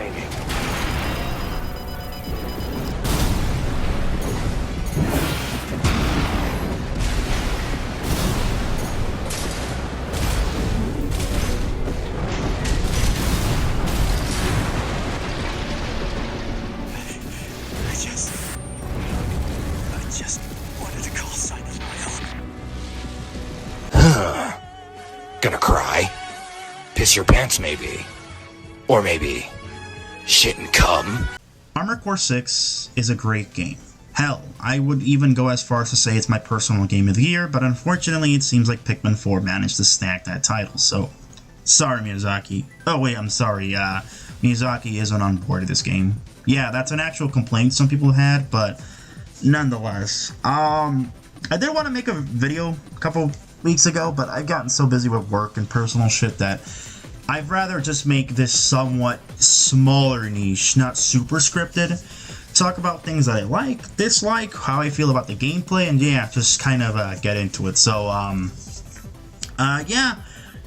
training. I just wanted to call Simon my own. Gonna cry? Piss your pants, maybe? Or maybe shit and cum? Armored Core 6 is a great game. Hell, I would even go as far as to say it's my personal game of the year, but unfortunately it seems like Pikmin 4 managed to snag that title, so sorry Miyazaki. Oh wait, I'm sorry, Miyazaki isn't on board with this game. Yeah, that's an actual complaint some people had, but nonetheless. I did want to make a video a couple weeks ago, but I've gotten so busy with work and personal shit that I'd rather just make this somewhat smaller niche, not super scripted. Talk about things that I like, dislike, how I feel about the gameplay, and yeah, just kind of get into it. So, yeah,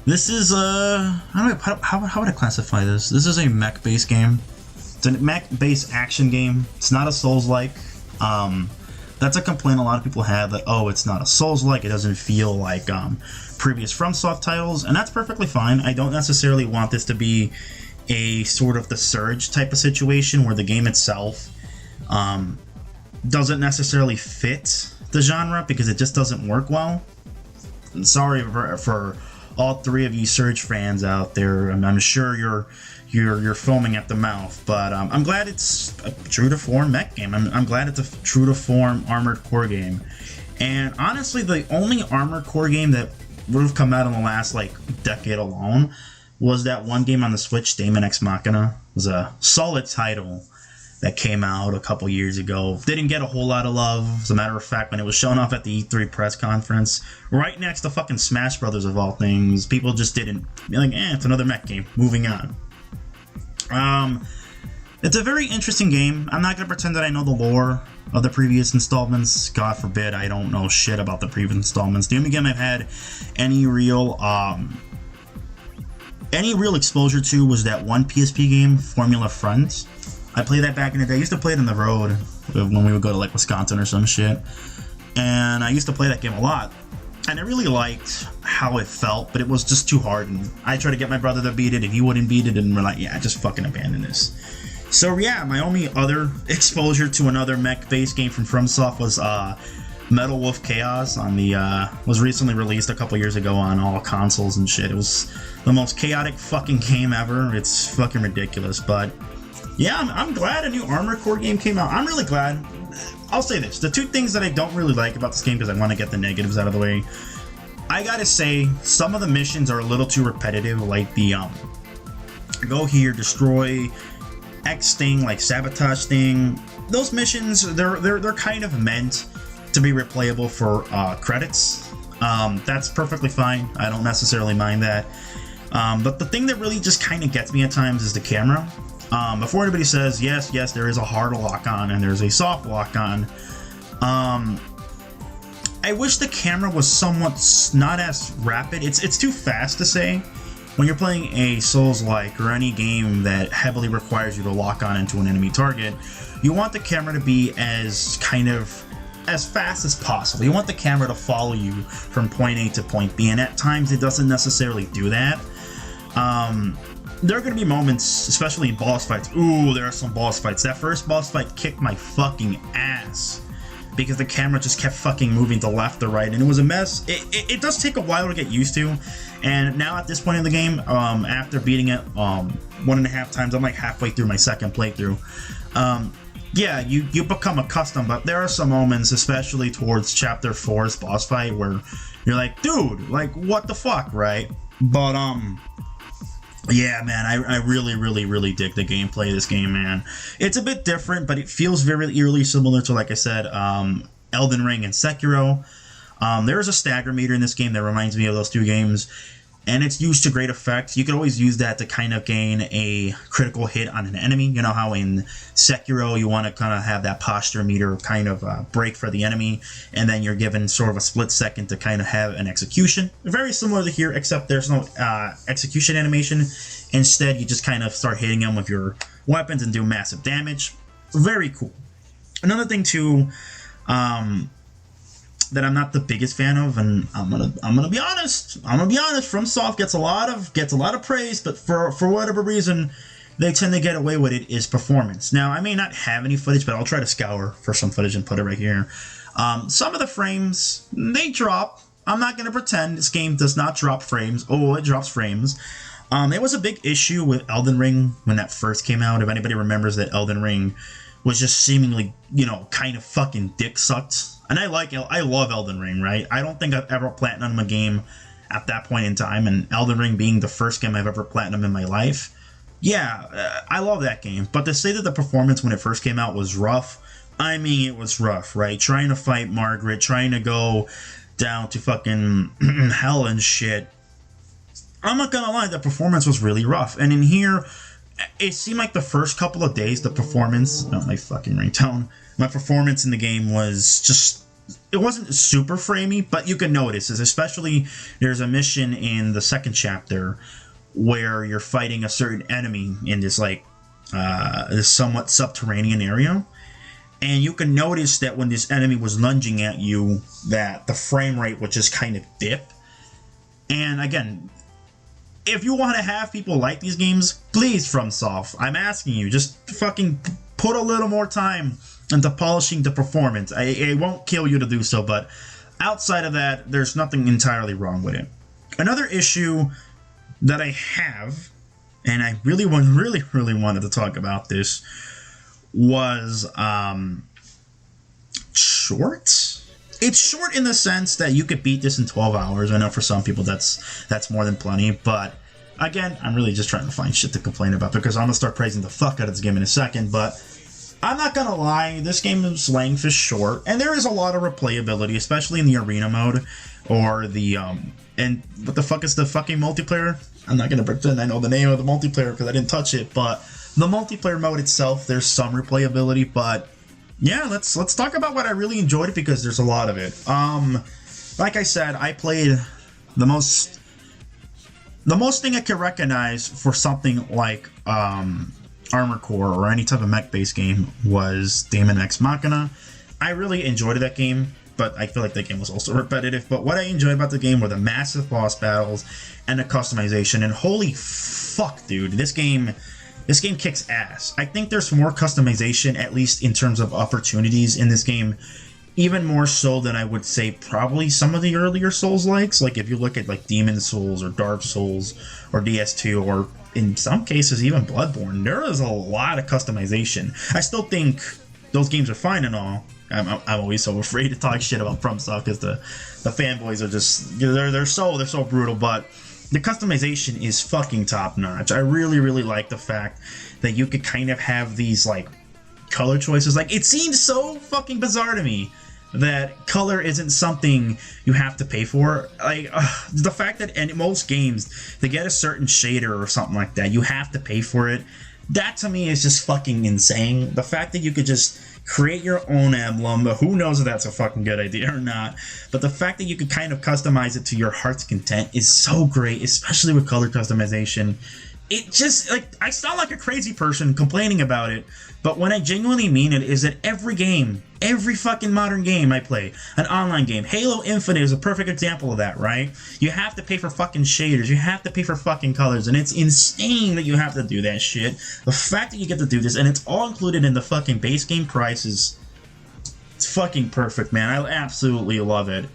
this is, how would I classify this? This is a mech-based game. It's a mech-based action game. It's not a Souls-like. That's a complaint a lot of people have, that, oh, it's not a Souls-like, it doesn't feel like previous FromSoft titles, and that's perfectly fine. I don't necessarily want this to be a sort of the Surge type of situation where the game itself doesn't necessarily fit the genre because it just doesn't work well. I'm sorry for all three of you Surge fans out there. I'm sure you're foaming at the mouth, but I'm glad it's a true to form mech game. I'm glad it's a true to form Armored Core game. And honestly, the only Armored Core game that would have come out in the last like decade alone was that one game on the Switch, Daemon X Machina. It was a solid title that came out a couple years ago. Didn't get a whole lot of love. As a matter of fact, when it was shown off at the E3 press conference, right next to fucking Smash Brothers of all things, people just didn't be like, it's another mech game. Moving on. It's a very interesting game. I'm not gonna pretend that I know the lore of the previous installments. God forbid, I don't know shit about the previous installments. The only game I've had any real exposure to was that one PSP game, Formula Friends. I played that back in the day. I used to play it on the road when we would go to like Wisconsin or some shit. And I used to play that game a lot. And I really liked how it felt, but it was just too hard. And I tried to get my brother to beat it, and he wouldn't beat it, and we're like, yeah, just fucking abandon this. So yeah, my only other exposure to another mech-based game from FromSoft was Metal Wolf Chaos on the was recently released a couple years ago on all consoles and shit. It was the most chaotic fucking game ever. It's fucking ridiculous, but yeah, I'm glad a new Armored Core game came out. I'm really glad. I'll say this. The two things that I don't really like about this game, because I want to get the negatives out of the way, I gotta say, some of the missions are a little too repetitive, like the, go here, destroy X thing, like sabotage thing. Those missions, they're kind of meant to be replayable for credits. That's perfectly fine. I don't necessarily mind that. But the thing that really just kind of gets me at times is the camera. Before anybody says, yes, there is a hard lock-on and there's a soft lock-on, I wish the camera was somewhat not as rapid. It's too fast to say. When you're playing a Souls-like or any game that heavily requires you to lock on into an enemy target, you want the camera to be as fast as possible. You want the camera to follow you from point A to point B, and at times it doesn't necessarily do that. There are going to be moments, especially in boss fights. Ooh, there are some boss fights. That first boss fight kicked my fucking ass because the camera just kept fucking moving to left or right, and it was a mess. It does take a while to get used to, and now at this point in the game, after beating it 1.5 times, I'm like halfway through my second playthrough. Yeah, you become accustomed, but there are some moments, especially towards Chapter 4's boss fight, where you're like, dude, like, what the fuck, right? But, yeah, man, I really dig the gameplay of this game, man. It's a bit different, but it feels very eerily similar to, like I said, Elden Ring and Sekiro. There is a stagger meter in this game that reminds me of those two games, and it's used to great effect. You could always use that to kind of gain a critical hit on an enemy. You know how in Sekiro you want to kind of have that posture meter kind of break for the enemy, and then you're given sort of a split second to kind of have an execution. Very similar to here, except there's no execution animation. Instead, you just kind of start hitting them with your weapons and do massive damage. Very cool. Another thing too, that I'm not the biggest fan of, and I'm gonna be honest. FromSoft gets a lot of praise, but for whatever reason, they tend to get away with it, is performance. Now, I may not have any footage, but I'll try to scour for some footage and put it right here. Some of the frames, they drop. I'm not going to pretend this game does not drop frames. Oh, it drops frames. It was a big issue with Elden Ring when that first came out. If anybody remembers that Elden Ring was just seemingly, kind of fucking dick sucked. And I love Elden Ring, right? I don't think I've ever platinumed a game at that point in time, and Elden Ring being the first game I've ever platinumed in my life. Yeah, I love that game. But to say that the performance when it first came out was rough, I mean, it was rough, right? Trying to fight Margaret, trying to go down to fucking hell and shit. I'm not gonna lie, the performance was really rough. And in here, it seemed like the first couple of days, the performance, my fucking ringtone, my performance in the game was just, it wasn't super framey, but you can notice, especially there's a mission in the second chapter where you're fighting a certain enemy in this this somewhat subterranean area, and you can notice that when this enemy was lunging at you, that the frame rate would just kind of dip. And again, if you want to have people like these games, please, FromSoft, I'm asking you, just fucking put a little more time into polishing the performance. I won't kill you to do so, but outside of that, there's nothing entirely wrong with it. Another issue that I have, and I really wanted to talk about this, was short. It's short in the sense that you could beat this in 12 hours. I know for some people that's more than plenty, but again, I'm really just trying to find shit to complain about, because I'm gonna start praising the fuck out of this game in a second. But I'm not gonna lie, this game's length is short, and there is a lot of replayability, especially in the arena mode, or the and what the fuck is the fucking multiplayer? I'm not gonna pretend I know the name of the multiplayer because I didn't touch it, but the multiplayer mode itself, there's some replayability. But yeah, let's talk about what I really enjoyed it, because there's a lot of it. Like I said, I played the most thing I could recognize for something like Armored Core or any type of mech-based game was Daemon X Machina. I really enjoyed that game, but I feel like that game was also repetitive. But what I enjoyed about the game were the massive boss battles and the customization. And holy fuck, dude, this game kicks ass. I think there's more customization, at least in terms of opportunities in this game, even more so than I would say probably some of the earlier Souls-likes. Like if you look at like Demon Souls or Dark Souls or DS2, or in some cases even Bloodborne, there is a lot of customization. I still think those games are fine and all. I'm always so afraid to talk shit about FromSoft because the fanboys are just, they're so brutal, but the customization is fucking top notch. I really like the fact that you could kind of have these like color choices. Like, it seems so fucking bizarre to me that color isn't something you have to pay for. Like, the fact that in most games to get a certain shader or something like that, you have to pay for it. That to me is just fucking insane. The fact that you could just create your own emblem, who knows if that's a fucking good idea or not, but the fact that you could kind of customize it to your heart's content is so great, especially with color customization. It just, like, I sound like a crazy person complaining about it, but when I genuinely mean it is that every game, every fucking modern game I play, an online game, Halo Infinite is a perfect example of that, right? You have to pay for fucking shaders, you have to pay for fucking colors, and it's insane that you have to do that shit. The fact that you get to do this, and it's all included in the fucking base game price, is it's fucking perfect, man. I absolutely love it.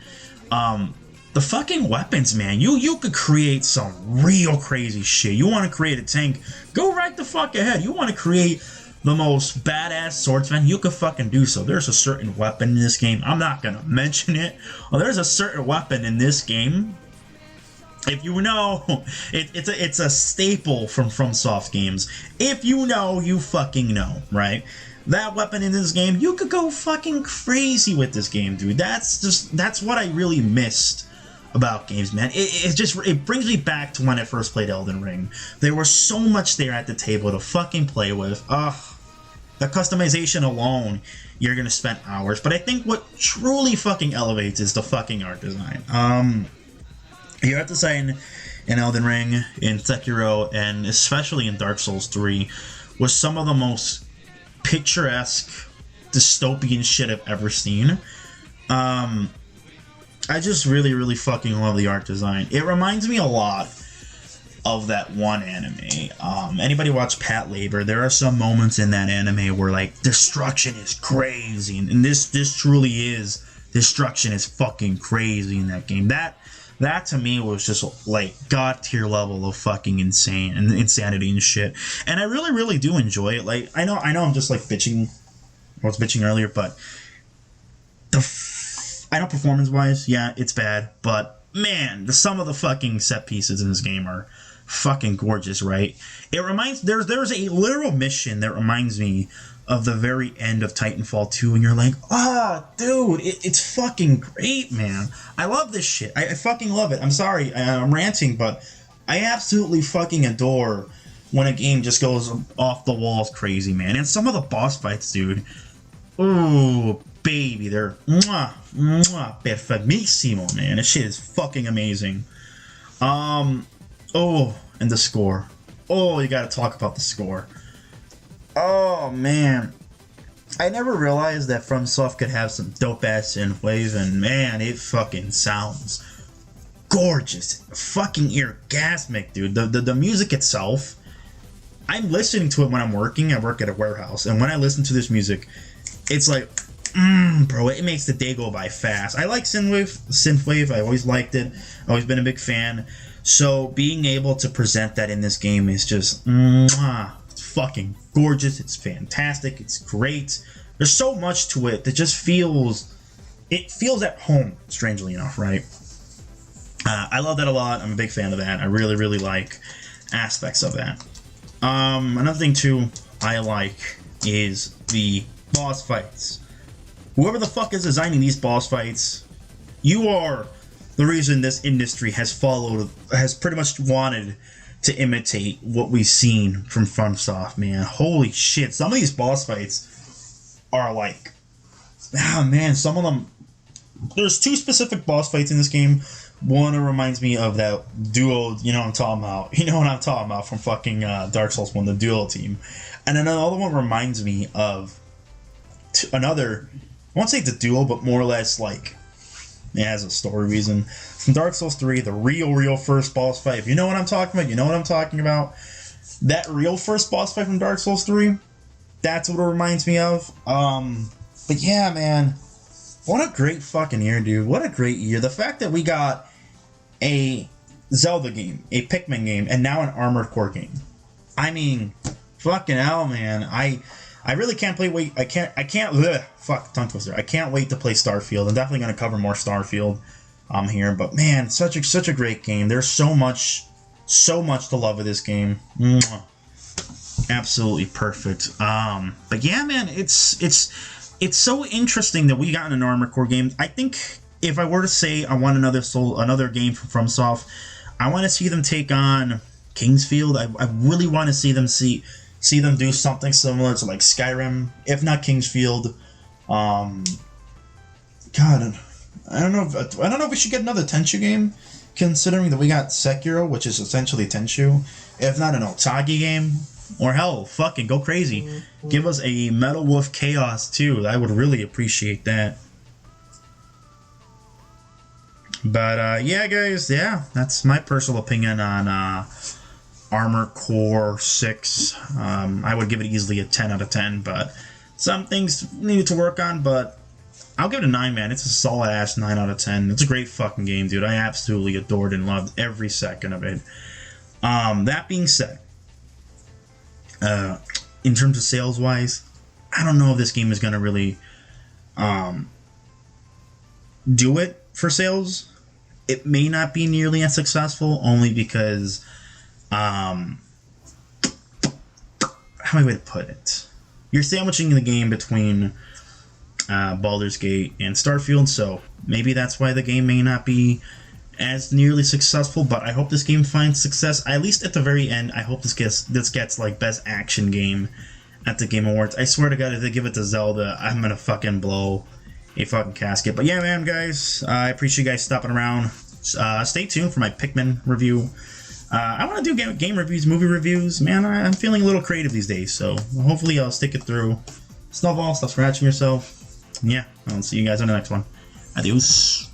The fucking weapons, man. You could create some real crazy shit. You want to create a tank, go right the fuck ahead. You want to create the most badass swordsman, you could fucking do so. There's a certain weapon in this game. I'm not gonna mention it. Well, there's a certain weapon in this game. If you know, it's a staple from FromSoft games. If you know, you fucking know, right? That weapon in this game, you could go fucking crazy with this game, dude. That's what I really missed about games, man. It brings me back to when I first played Elden Ring. There was so much there at the table to fucking play with. The customization alone, you're gonna spend hours. But I think what truly fucking elevates is the fucking art design. Your art design in Elden Ring, in Sekiro, and especially in Dark Souls 3 was some of the most picturesque, dystopian shit I've ever seen. I just really, really fucking love the art design. It reminds me a lot of that one anime. Anybody watch Pat Labor? There are some moments in that anime where like destruction is crazy, and this truly is. Destruction is fucking crazy in that game. That to me was just like god tier level of fucking insanity and shit. And I really, really do enjoy it. Like I know I'm just like bitching. I was bitching earlier, but I know performance wise, yeah, it's bad, but man, some of the fucking set pieces in this game are fucking gorgeous, right? It reminds there's a literal mission that reminds me of the very end of Titanfall 2, and you're like, dude, it's fucking great, man. I love this shit. I fucking love it. I'm sorry, I'm ranting, but I absolutely fucking adore when a game just goes off the walls crazy, man. And some of the boss fights, dude, ooh, baby, they're perfectissimo, man. This shit is fucking amazing. Oh, and the score. Oh, you gotta talk about the score. Oh, man. I never realized that FromSoft could have some dope-ass synthwave, and man, it fucking sounds gorgeous. Fucking orgasmic, dude. The music itself, I'm listening to it when I'm working. I work at a warehouse, and when I listen to this music, it's like, bro, it makes the day go by fast. I like synthwave. I always liked it. I've always been a big fan. So being able to present that in this game is just, it's fucking gorgeous. It's fantastic. It's great. There's so much to it that just feels at home, strangely enough, right? I love that a lot. I'm a big fan of that. I really, really like aspects of that. Another thing too I like is the boss fights. Whoever the fuck is designing these boss fights, you are the reason this industry has pretty much wanted to imitate what we've seen from FromSoft, man. Holy shit, some of these boss fights are like, man, some of them, there's two specific boss fights in this game. One reminds me of that duo, you know what I'm talking about. You know what I'm talking about from fucking Dark Souls 1, the duo team. And another one reminds me of another, I won't say the duo, but more or less like, it has a story reason. From Dark Souls 3, the real first boss fight. If you know what I'm talking about, you know what I'm talking about. That real first boss fight from Dark Souls 3, that's what it reminds me of. But yeah, man, what a great fucking year, dude. What a great year. The fact that we got a Zelda game, a Pikmin game, and now an Armored Core game. I mean, fucking hell, man. I really can't play. I can't. Fuck, tongue twister. I can't wait to play Starfield. I'm definitely gonna cover more Starfield here. But man, such a great game. There's so much to love with this game. Mwah. Absolutely perfect. But yeah, man, it's so interesting that we got an Armored Core game. I think if I were to say I want another game from FromSoft, I want to see them take on Kingsfield. I really want to see them do something similar to like Skyrim, if not Kingsfield. God, I don't know if we should get another Tenchu game, considering that we got Sekiro, which is essentially Tenchu. If not an Otagi game, or hell, fucking go crazy. Give us a Metal Wolf Chaos too. I would really appreciate that. But yeah, guys, yeah, that's my personal opinion on Armored Core 6. I would give it easily a 10 out of 10, but some things needed to work on, but I'll give it a 9, man. It's a solid ass 9 out of 10. It's a great fucking game, dude. I absolutely adored and loved every second of it. That being said, in terms of sales wise, I don't know if this game is gonna really do it for sales. It may not be nearly as successful, only because how do I put it? You're sandwiching the game between Baldur's Gate and Starfield, so maybe that's why the game may not be as nearly successful. But I hope this game finds success. At least at the very end, I hope this gets like best action game at the Game Awards. I swear to God, if they give it to Zelda, I'm gonna fucking blow a fucking casket. But yeah, man, guys, I appreciate you guys stopping around. Stay tuned for my Pikmin review. I want to do game reviews, movie reviews. Man, I'm feeling a little creative these days, so hopefully I'll stick it through. Snowball, stop scratching yourself. Yeah, I'll see you guys on the next one. Adios.